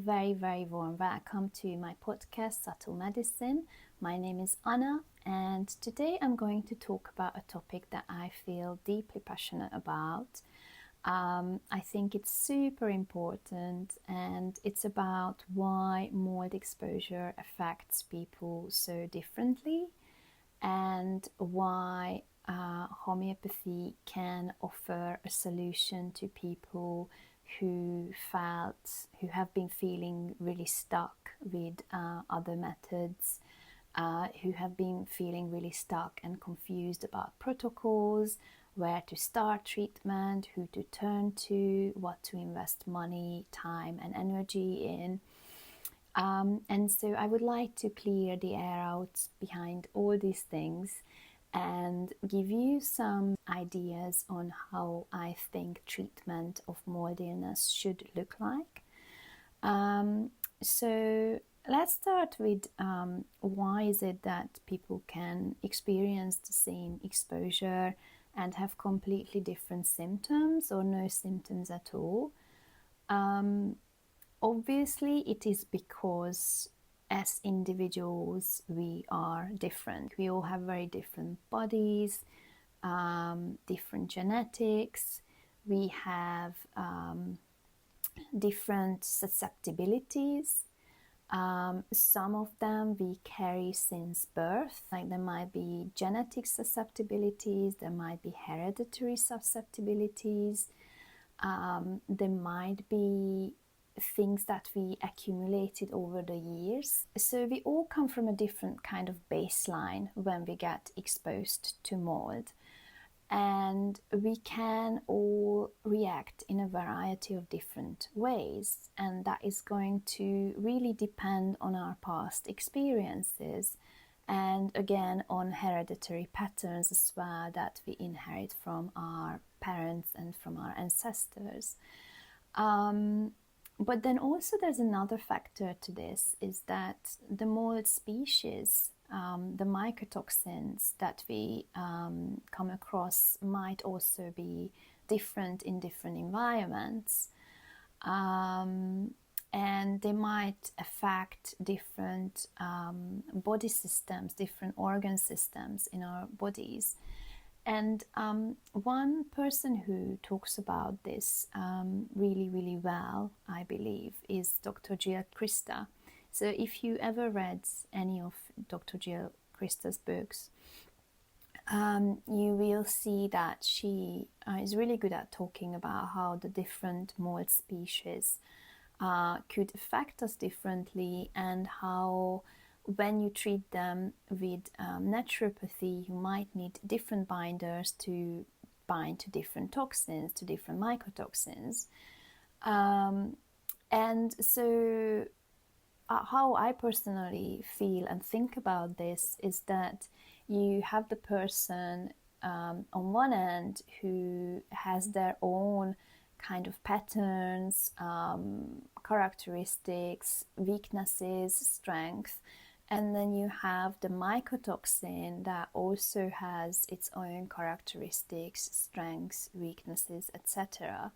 very, very warm welcome to my podcast, Subtle Medicine. My name is Anna, and today I'm going to talk about a topic that I feel deeply passionate about. I think it's super important, and it's about why mold exposure affects people so differently, and why homeopathy can offer a solution to people who have been feeling really stuck with other methods, who have been feeling really stuck and confused about protocols, where to start treatment, who to turn to, what to invest money, time, and energy in. And so I would like to clear the air out behind all these things and give you some ideas on how I think treatment of mold illness should look like. So let's start with why is it that people can experience the same exposure and have completely different symptoms or no symptoms at all. Obviously, it is because as individuals, we are different. We all have very different bodies, different genetics. We have different susceptibilities. Some of them we carry since birth, like there might be genetic susceptibilities, there might be hereditary susceptibilities, there might be things that we accumulated over the years. So we all come from a different kind of baseline when we get exposed to mold. And we can all react in a variety of different ways. And that is going to really depend on our past experiences and again on hereditary patterns as well that we inherit from our parents and from our ancestors. But then also there's another factor to this, is that the mold species, the mycotoxins that we come across might also be different in different environments. And they might affect different body systems, different organ systems in our bodies. And one person who talks about this really, really well, I believe, is Dr. Jill Krista. So if you ever read any of Dr. Jill Krista's books, you will see that she is really good at talking about how the different mold species could affect us differently, and how when you treat them with naturopathy, you might need different binders to bind to different toxins, to different mycotoxins. And so how I personally feel and think about this is that you have the person on one end who has their own kind of patterns, characteristics, weaknesses, strength. And then you have the mycotoxin that also has its own characteristics, strengths, weaknesses, etc.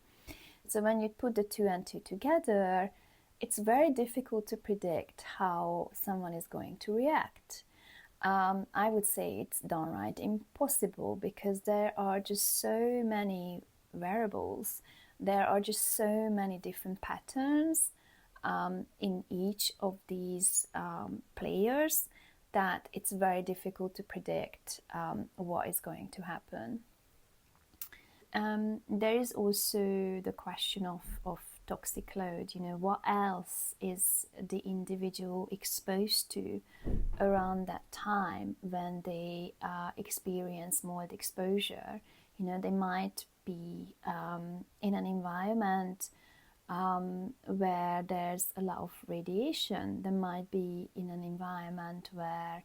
So when you put the two and two together, it's very difficult to predict how someone is going to react. I would say it's downright impossible, because there are just so many variables. There are just so many different patterns in each of these players that it's very difficult to predict what is going to happen. There is also the question of toxic load. What else is the individual exposed to around that time when they experience mold exposure? They might be in an environment where there's a lot of radiation. They might be in an environment where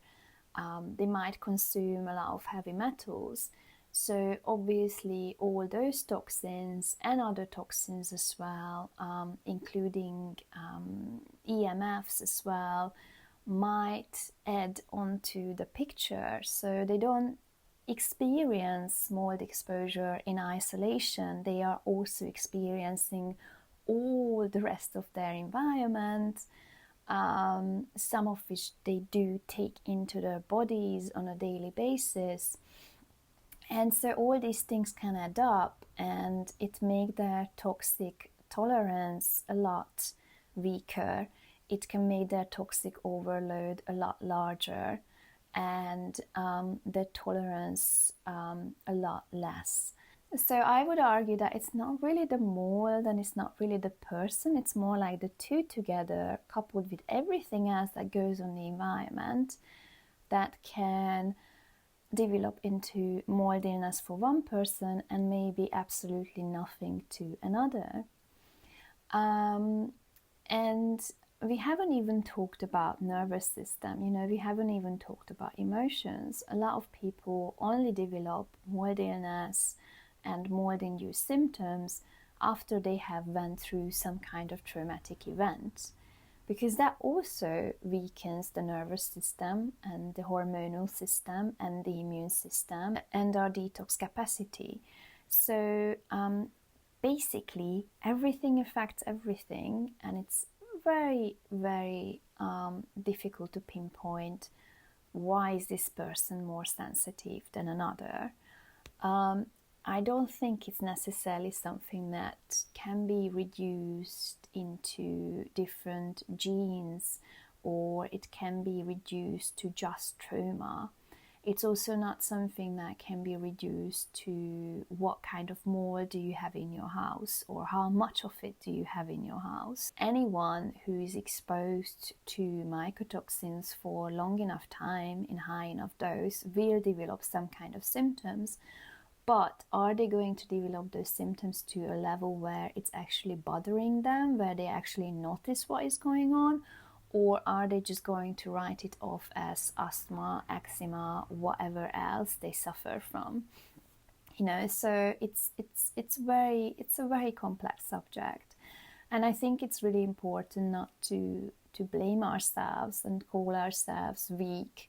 they might consume a lot of heavy metals. So obviously all those toxins and other toxins as well, including EMFs as well, might add onto the picture. So they don't experience mold exposure in isolation. They are also experiencing all the rest of their environment, some of which they do take into their bodies on a daily basis. And so all these things can add up, and it make their toxic tolerance a lot weaker. It can make their toxic overload a lot larger, and their tolerance a lot less. So I would argue that it's not really the mold and it's not really the person, it's more like the two together coupled with everything else that goes on the environment that can develop into mold illness for one person and maybe absolutely nothing to another. And we haven't even talked about nervous system, we haven't even talked about emotions. A lot of people only develop mold illness and mold-induced symptoms after they have went through some kind of traumatic event, because that also weakens the nervous system and the hormonal system and the immune system and our detox capacity. So basically everything affects everything, and it's very, very difficult to pinpoint why is this person more sensitive than another. I don't think it's necessarily something that can be reduced into different genes, or it can be reduced to just trauma. It's also not something that can be reduced to what kind of mold do you have in your house or how much of it do you have in your house. Anyone who is exposed to mycotoxins for long enough time in high enough dose will develop some kind of symptoms. But are they going to develop those symptoms to a level where it's actually bothering them, where they actually notice what is going on? Or are they just going to write it off as asthma, eczema, whatever else they suffer from? So it's a very complex subject. And I think it's really important not to blame ourselves and call ourselves weak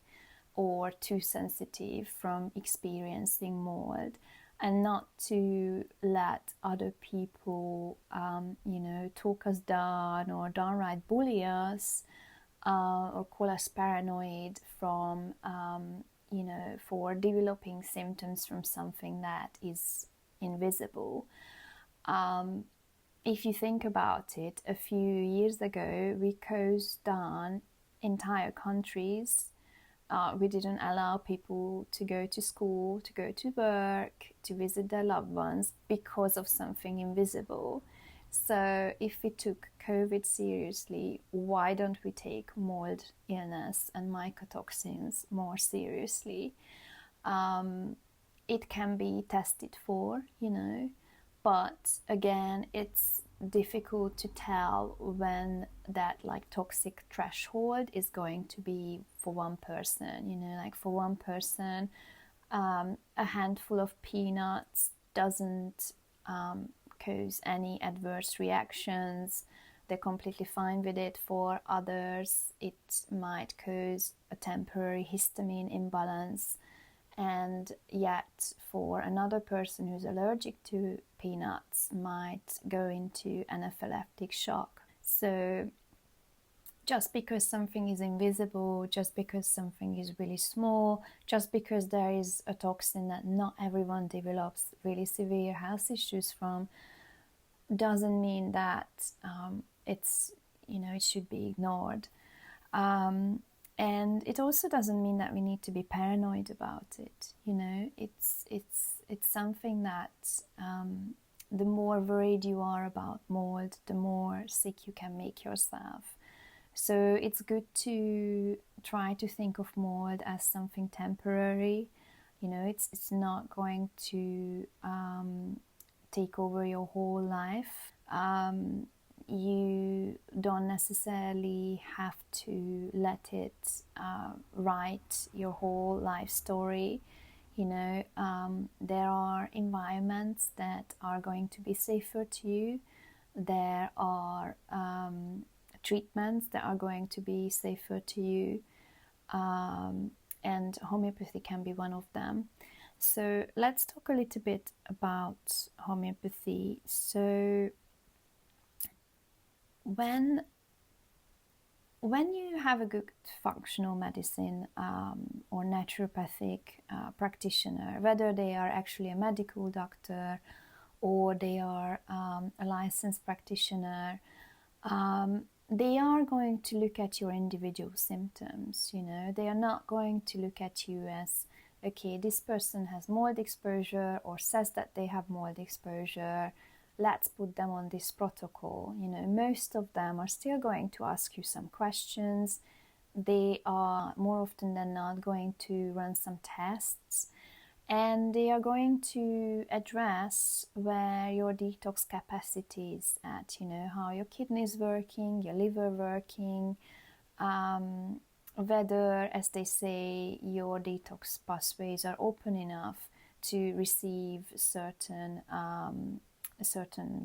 or too sensitive from experiencing mold, and not to let other people, talk us down or downright bully us or call us paranoid from, for developing symptoms from something that is invisible. If you think about it, a few years ago, we closed down entire countries. We didn't allow people to go to school, to go to work, to visit their loved ones because of something invisible. So if we took COVID seriously, why don't we take mold illness and mycotoxins more seriously? It can be tested for, but again, it's difficult to tell when that toxic threshold is going to be for one person. For one person, a handful of peanuts doesn't cause any adverse reactions. They're completely fine with it. For others, it might cause a temporary histamine imbalance, and yet for another person who's allergic to peanuts might go into anaphylactic shock. So just because something is invisible, just because something is really small, just because there is a toxin that not everyone develops really severe health issues from, doesn't mean that it should be ignored. And it also doesn't mean that we need to be paranoid about it. It's something that the more worried you are about mold, the more sick you can make yourself. So it's good to try to think of mold as something temporary. It's not going to take over your whole life. You don't necessarily have to let it write your whole life story. There are environments that are going to be safer to you. There are treatments that are going to be safer to you, and homeopathy can be one of them. So let's talk a little bit about homeopathy. So when you have a good functional medicine or naturopathic practitioner, whether they are actually a medical doctor or they are a licensed practitioner, they are going to look at your individual symptoms. They are not going to look at you as, okay, this person has mold exposure or says that they have mold exposure, let's put them on this protocol. Most of them are still going to ask you some questions. They are more often than not going to run some tests, and they are going to address where your detox capacity is at, how your kidneys working, your liver working, whether, as they say, your detox pathways are open enough to receive certain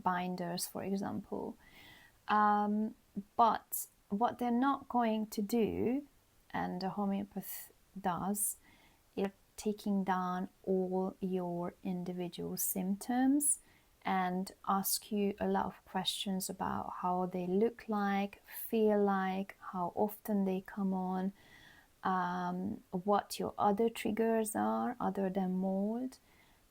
binders, for example. But what they're not going to do, and a homeopath does, is taking down all your individual symptoms and ask you a lot of questions about how they look like, feel like, how often they come on, what your other triggers are other than mold,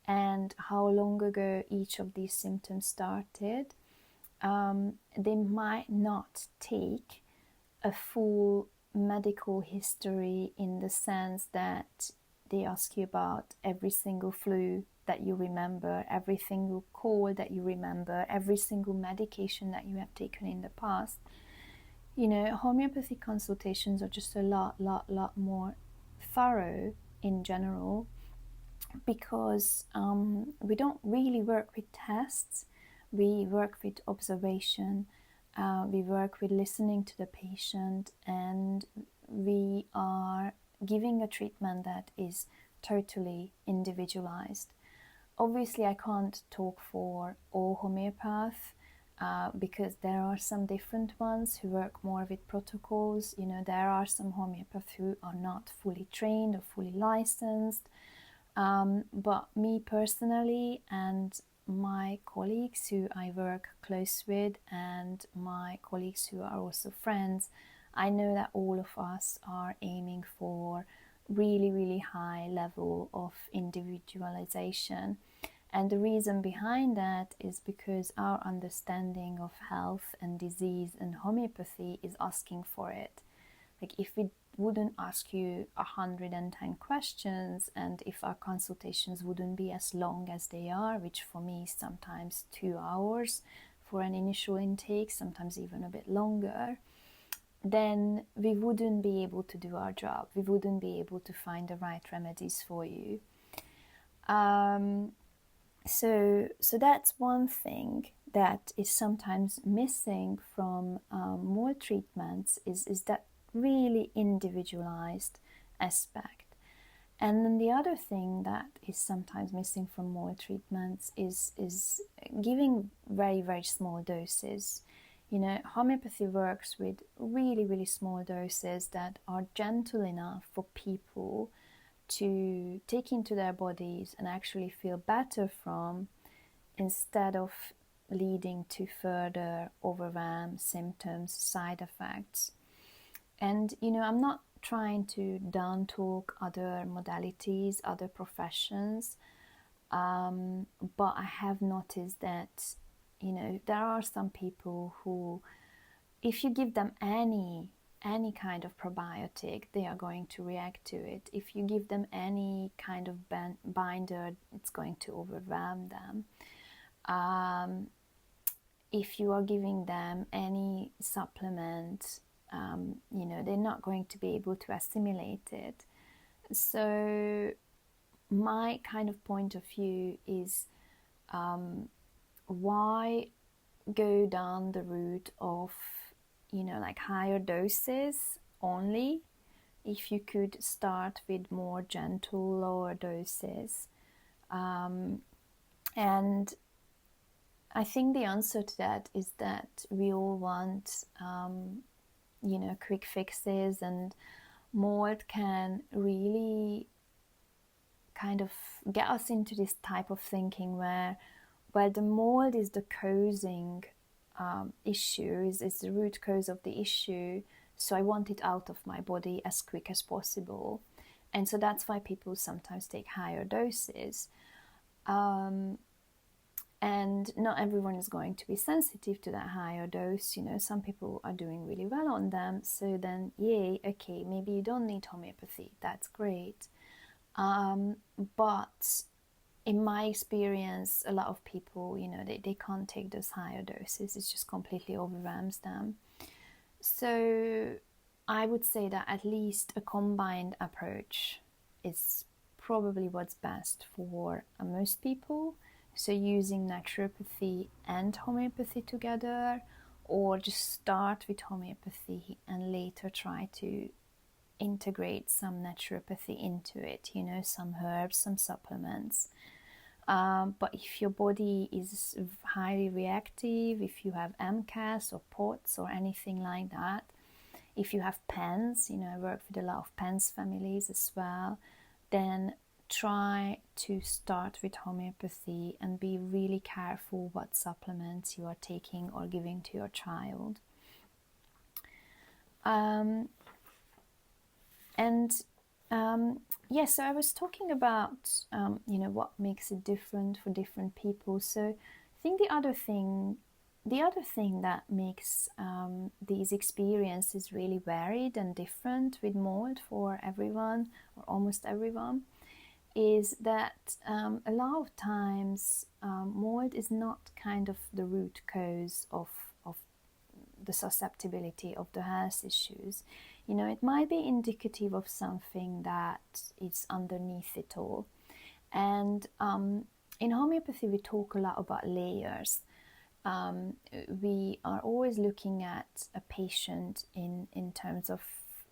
and how long ago each of these symptoms started. They might not take a full medical history in the sense that they ask you about every single flu that you remember, every single cold that you remember, every single medication that you have taken in the past. Homeopathy consultations are just a lot more thorough in general, because we don't really work with tests. We work with observation. We work with listening to the patient, and we are giving a treatment that is totally individualized. Obviously, I can't talk for all homeopaths because there are some different ones who work more with protocols. There are some homeopaths who are not fully trained or fully licensed. But me personally, and my colleagues who I work close with, and my colleagues who are also friends, I know that all of us are aiming for really high level of individualization. And the reason behind that is because our understanding of health and disease and homeopathy is asking for it. Like, if we wouldn't ask you 110 questions, and if our consultations wouldn't be as long as they are, which for me is sometimes 2 hours for an initial intake, sometimes even a bit longer, then we wouldn't be able to do our job. We wouldn't be able to find the right remedies for you. So that's one thing that is sometimes missing from mold treatments, is that really individualized aspect. And then the other thing that is sometimes missing from mold treatments is giving very small doses. Homeopathy works with really small doses that are gentle enough for people to take into their bodies and actually feel better from, instead of leading to further overwhelm, symptoms, side effects. And I'm not trying to down talk other modalities, other professions, but I have noticed that there are some people who, if you give them any kind of probiotic, they are going to react to it. If you give them any kind of binder, it's going to overwhelm them. If you are giving them any supplement, they're not going to be able to assimilate it. So my kind of point of view is, why go down the route of like higher doses only, if you could start with more gentle, lower doses? And I think the answer to that is that we all want quick fixes, and mold can really kind of get us into this type of thinking where the mold is the causing issue, is the root cause of the issue. So I want it out of my body as quick as possible. And so that's why people sometimes take higher doses. And not everyone is going to be sensitive to that higher dose. Some people are doing really well on them. So then, yay, okay, maybe you don't need homeopathy. That's great. But in my experience, a lot of people, they can't take those higher doses. It just completely overwhelms them. So I would say that at least a combined approach is probably what's best for most people. So using naturopathy and homeopathy together, or just start with homeopathy and later try to integrate some naturopathy into it, some herbs, some supplements. But if your body is highly reactive, if you have MCAS or POTS or anything like that, if you have PENS, I work with a lot of PENS families as well, then try to start with homeopathy and be really careful what supplements you are taking or giving to your child. So I was talking about, what makes it different for different people. So I think the other thing that makes these experiences really varied and different with mold for everyone, or almost everyone, is that a lot of times mold is not kind of the root cause of the susceptibility of the health issues. It might be indicative of something that is underneath it all. And in homeopathy, we talk a lot about layers. We are always looking at a patient in terms of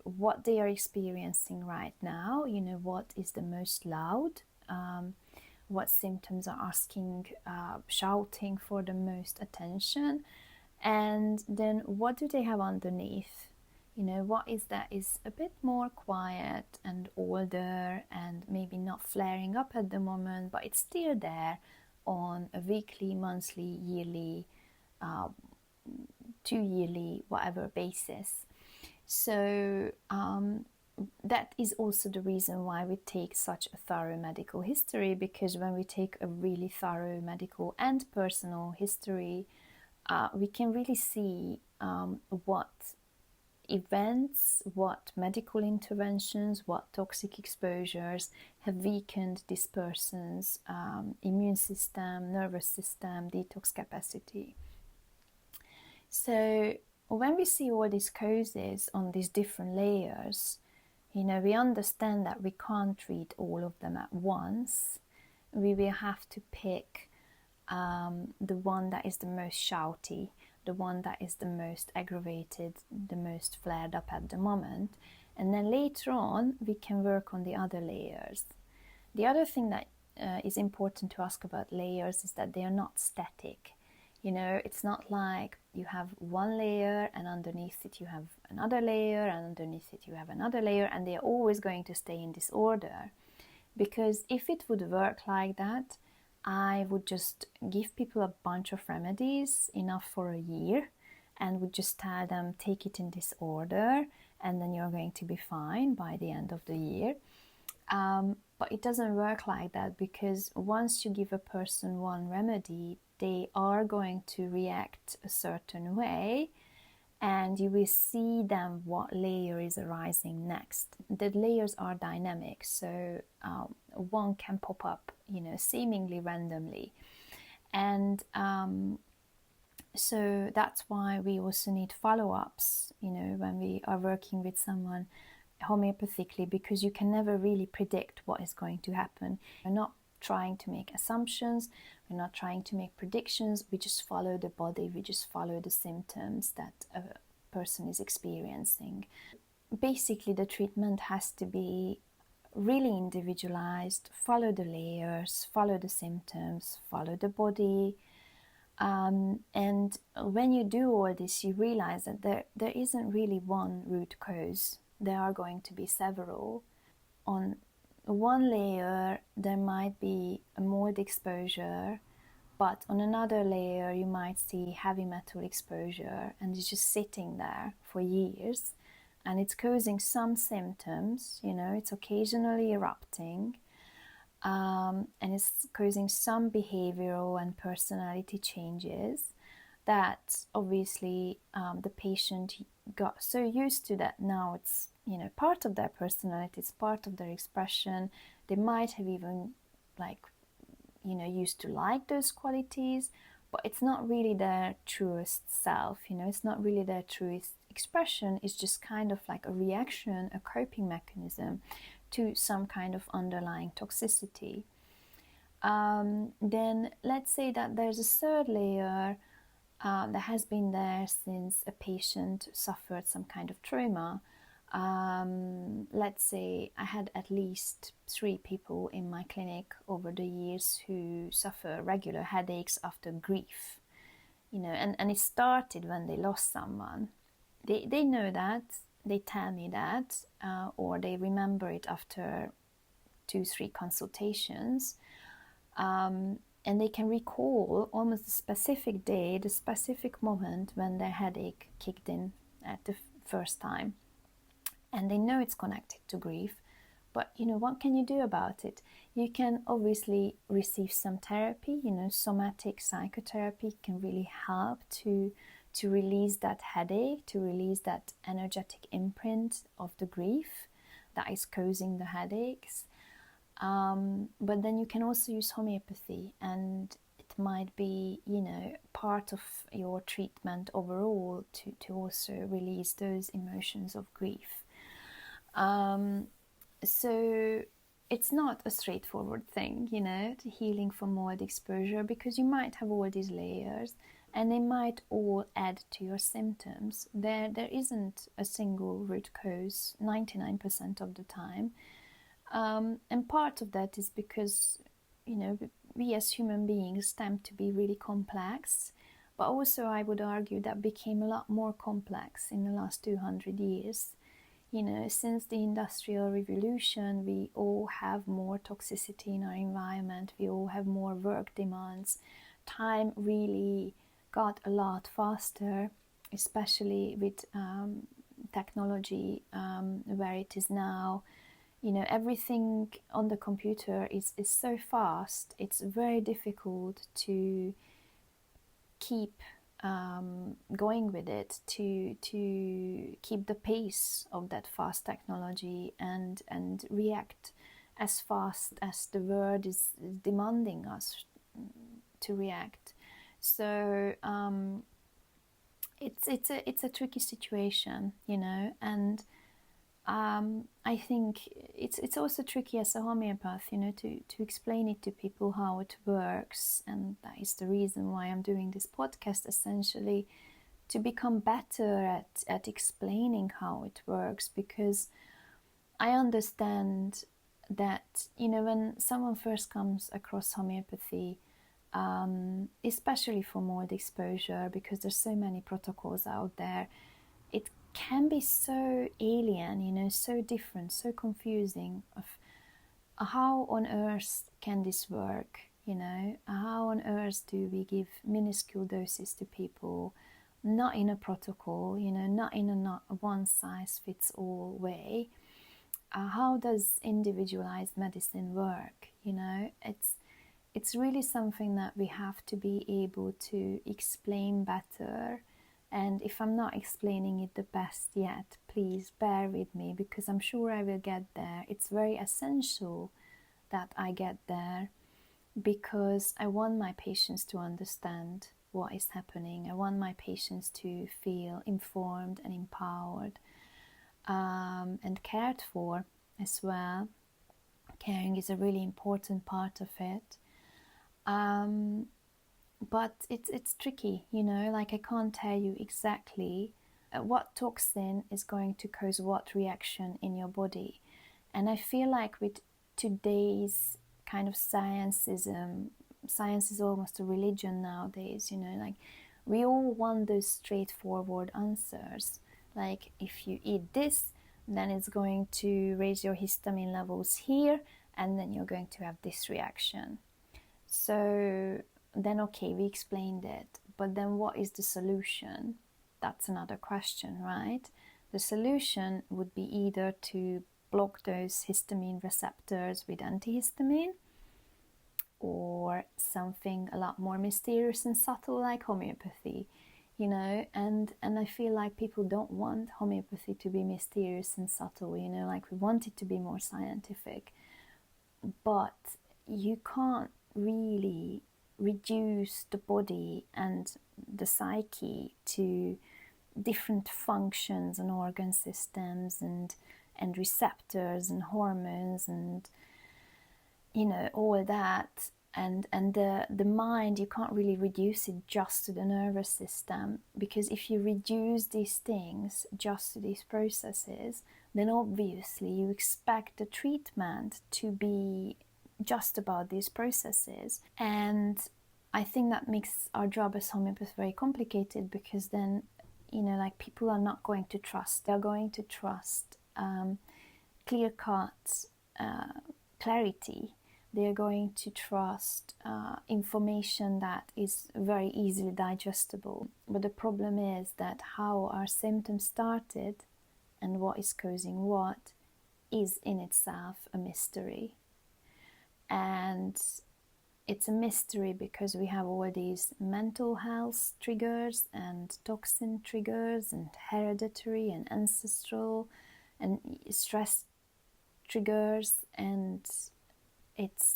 what they are experiencing right now. What is the most loud? What symptoms are asking, shouting for the most attention? And then what do they have underneath? What is that is a bit more quiet and older and maybe not flaring up at the moment, but it's still there on a weekly, monthly, yearly, 2-yearly, whatever basis. So that is also the reason why we take such a thorough medical history, because when we take a really thorough medical and personal history, we can really see what events, what medical interventions, what toxic exposures have weakened this person's immune system, nervous system, detox capacity. So when we see all these causes on these different layers, we understand that we can't treat all of them at once. We will have to pick the one that is the most shouty, the one that is the most aggravated, the most flared up at the moment. And then later on, we can work on the other layers. The other thing that is important to ask about layers is that they are not static. It's not like you have one layer and underneath it you have another layer and underneath it you have another layer, and they are always going to stay in this order. Because if it would work like that, I would just give people a bunch of remedies, enough for a year, and would just tell them, take it in this order, and then you're going to be fine by the end of the year. But it doesn't work like that, because once you give a person one remedy, they are going to react a certain way, and you will see them what layer is arising next. The layers are dynamic, so one can pop up, seemingly randomly. And so that's why we also need follow-ups, when we are working with someone homeopathically, because you can never really predict what is going to happen. We're not trying to make assumptions, we're not trying to make predictions, we just follow the body, we just follow the symptoms that a person is experiencing. Basically, the treatment has to be really individualized, follow the layers, follow the symptoms, follow the body. And when you do all this, you realize that there isn't really one root cause. There are going to be several. On one layer, there might be a mold exposure, But on another layer, you might see heavy metal exposure and it's just sitting there for years and it's causing some symptoms, it's occasionally erupting, and it's causing some behavioral and personality changes that obviously the patient got so used to that now it's part of their personality, it's part of their expression. They might have even used to like those qualities, but it's not really their truest self, it's not really their truest expression. It's just kind of like a reaction, a coping mechanism to some kind of underlying toxicity. Then let's say that there's a third layer that has been there since a patient suffered some kind of trauma. Let's say I had at least 3 people in my clinic over the years who suffer regular headaches after grief, and it started when they lost someone. They know that, they tell me that, or they remember it after 2-3 consultations, and they can recall almost the specific day, the specific moment when their headache kicked in at the first time. And they know it's connected to grief, but what can you do about it? You can obviously receive some therapy. Somatic psychotherapy can really help to release that headache, to release that energetic imprint of the grief that is causing the headaches. But then you can also use homeopathy, and it might be part of your treatment overall to also release those emotions of grief. So it's not a straightforward thing, the healing from mold exposure, because you might have all these layers and they might all add to your symptoms. There isn't a single root cause 99% of the time. And part of that is because, we as human beings tend to be really complex, but also I would argue that became a lot more complex in the last 200 years. Since the Industrial Revolution, we all have more toxicity in our environment, we all have more work demands. Time really got a lot faster, especially with technology where it is now. Everything on the computer is so fast, it's very difficult to keep going with it, to keep the pace of that fast technology and react as fast as the world is demanding us to react. So it's a tricky situation, and I think it's also tricky as a homeopath, to explain it to people how it works, and that is the reason why I'm doing this podcast, essentially, to become better at explaining how it works, because I understand that, when someone first comes across homeopathy, especially for mold exposure, because there's so many protocols out there, it can be so alien, so different, so confusing of how on earth can this work, how on earth do we give minuscule doses to people, not in a protocol, not in a one-size-fits-all way. How does individualized medicine work? It's really something that we have to be able to explain better. And if I'm not explaining it the best yet, please bear with me, because I'm sure I will get there. It's very essential that I get there, because I want my patients to understand what is happening. I want my patients to feel informed and empowered, and cared for as well. Caring is a really important part of it. But it's tricky, I can't tell you exactly what toxin is going to cause what reaction in your body. And I feel like with today's kind of scientism, science is almost a religion nowadays, we all want those straightforward answers. Like, if you eat this, then it's going to raise your histamine levels here, and then you're going to have this reaction. So then okay, we explained it, but then what is the solution? That's another question, right? The solution would be either to block those histamine receptors with antihistamine, or something a lot more mysterious and subtle like homeopathy, and I feel like people don't want homeopathy to be mysterious and subtle, like we want it to be more scientific, but you can't really reduce the body and the psyche to different functions and organ systems and receptors and hormones and all that, and the mind, you can't really reduce it just to the nervous system, because if you reduce these things just to these processes, then obviously you expect the treatment to be just about these processes. And I think that makes our job as homeopaths very complicated, because then like people are not going to trust, they're going to trust clear cut clarity. They're going to trust information that is very easily digestible. But the problem is that how our symptoms started and what is causing what is in itself a mystery. And it's a mystery because we have all these mental health triggers and toxin triggers and hereditary and ancestral and stress triggers, and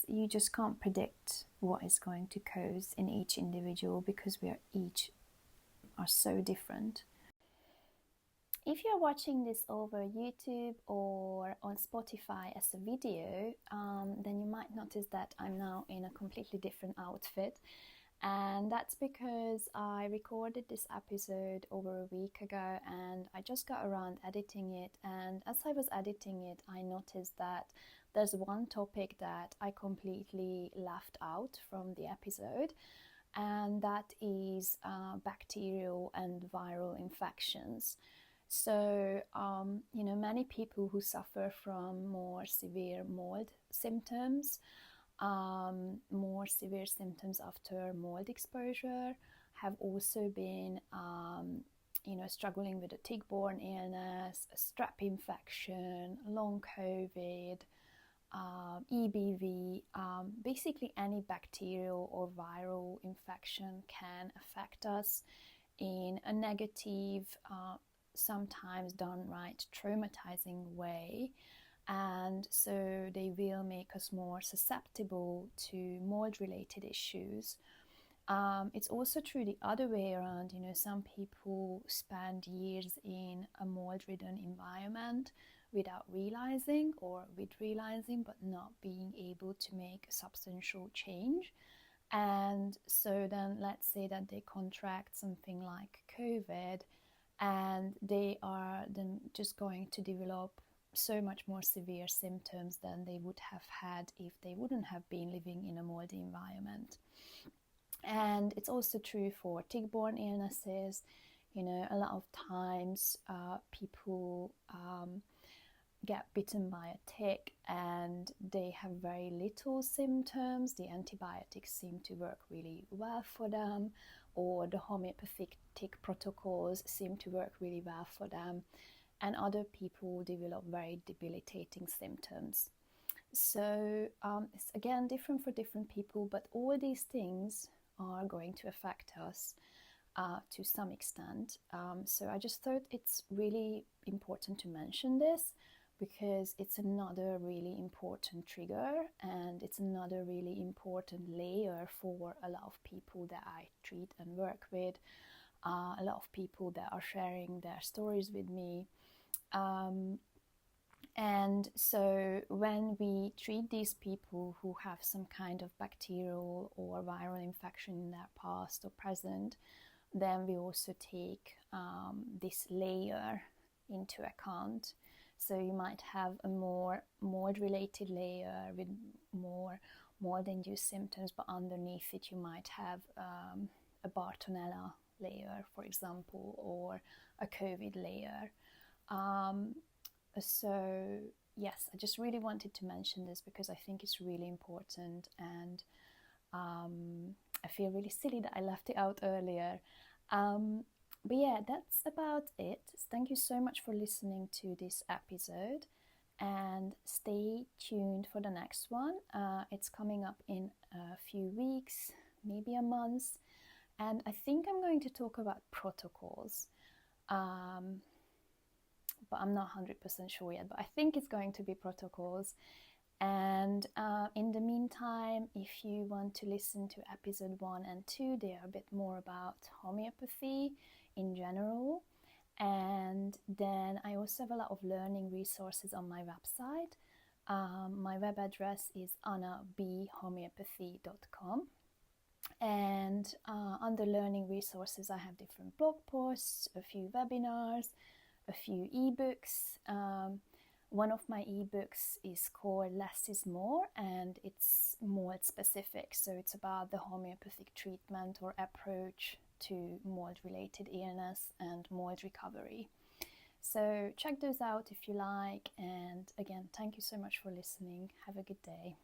you just can't predict what is going to cause in each individual, because we are so different. If you're watching this over YouTube or on Spotify as a video, then you might notice that I'm now in a completely different outfit. And that's because I recorded this episode over a week ago and I just got around editing it. And as I was editing it, I noticed that there's one topic that I completely left out from the episode, and that is bacterial and viral infections. So, many people who suffer from more severe mold symptoms, more severe symptoms after mold exposure, have also been, struggling with a tick-borne illness, a strep infection, long COVID, EBV. Basically, any bacterial or viral infection can affect us in a negative, sometimes downright traumatizing way, and so they will make us more susceptible to mold-related issues. It's also true the other way around. Some people spend years in a mold-ridden environment without realizing, or with realizing but not being able to make a substantial change. And so then let's say that they contract something like COVID, and they are then just going to develop so much more severe symptoms than they would have had if they wouldn't have been living in a moldy environment. And it's also true for tick-borne illnesses. A lot of times people get bitten by a tick and they have very little symptoms. The antibiotics seem to work really well for them, or the homeopathic tick protocols seem to work really well for them, and other people develop very debilitating symptoms. So it's again different for different people, but all these things are going to affect us to some extent. So I just thought it's really important to mention this, because it's another really important trigger, and it's another really important layer for a lot of people that I treat and work with, a lot of people that are sharing their stories with me. And so when we treat these people who have some kind of bacterial or viral infection in their past or present, then we also take this layer into account. So you might have a more mold-related layer with more mold-induced symptoms, but underneath it you might have a Bartonella layer, for example, or a COVID layer. So yes, I just really wanted to mention this because I think it's really important, and I feel really silly that I left it out earlier. But yeah, that's about it. Thank you so much for listening to this episode, and stay tuned for the next one. It's coming up in a few weeks, maybe a month, and I think I'm going to talk about protocols. But I'm not 100% sure yet, but I think it's going to be protocols. And in the meantime, if you want to listen to episode 1 and 2, they are a bit more about homeopathy in general. And then I also have a lot of learning resources on my website. My web address is annabhomeopathy.com. And under learning resources, I have different blog posts, a few webinars, a few ebooks. One of my ebooks is called Less is More, and it's mold specific. So it's about the homeopathic treatment or approach to mold-related illness and mold recovery. So check those out if you like. And again, thank you so much for listening. Have a good day.